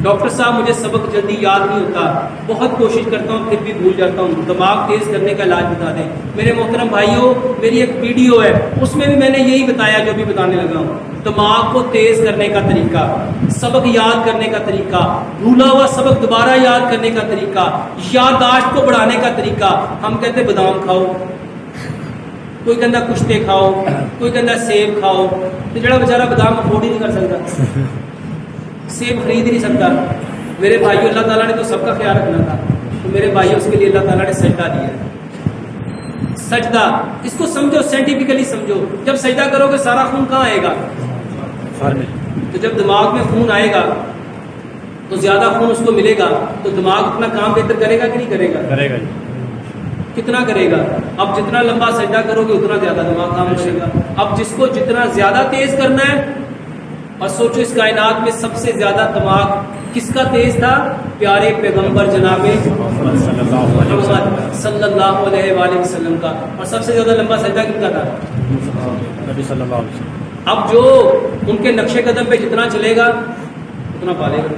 Doctor صاحب مجھے سبق جلدی یاد نہیں ہوتا، بہت کوشش کرتا ہوں پھر بھی بھول جاتا ہوں، دماغ تیز کرنے کا علاج بتا دیں۔ میرے محترم بھائیوں، میری ایک ویڈیو ہے، اس میں بھی میں نے یہی بتایا جو بھی بتانے لگا ہوں۔ دماغ کو تیز کرنے کا طریقہ، سبق یاد کرنے کا طریقہ، بھولا ہوا سبق دوبارہ یاد کرنے کا طریقہ، یادداشت کو بڑھانے کا طریقہ۔ ہم کہتے بادام کھاؤ، کوئی کہتا کشتے کھاؤ، کوئی کہتا سیب کھاؤ، تو جڑا بیچارہ بادام افورڈ ہی نہیں کر سکتا، سیب خرید ہی نہیں سکتا۔ میرے بھائیوں، اللہ تعالیٰ نے تو سب کا خیال رکھنا تھا، تو میرے بھائیوں اس کے لیے اللہ تعالیٰ نے سجدہ دیا ہے۔ سجدہ، اس کو سمجھو، سائنٹیفکلی سمجھو۔ جب سجدہ کرو گے سارا خون کہاں آئے گا؟ تو جب دماغ میں خون آئے گا تو زیادہ خون اس کو ملے گا تو دماغ اپنا کام بہتر کرے گا کہ نہیں کرے گا؟ کرے گا۔ کتنا کرے گا؟ اب جتنا لمبا سجدہ کرو گے اتنا زیادہ دماغ کام کرے گا۔ اب جس کو جتنا زیادہ تیز کرنا ہے، اور سوچو اس کائنات میں سب سے زیادہ دماغ کس کا تیز تھا؟ پیارے پیغمبر جناب محمد صلی اللہ علیہ وآلہ وسلم کا۔ اور سب سے زیادہ لمبا سجدہ کن کا تھا؟ نبی صلی اللہ علیہ وسلم۔ اب جو ان کے نقش قدم پہ جتنا چلے گا اتنا پالے گا۔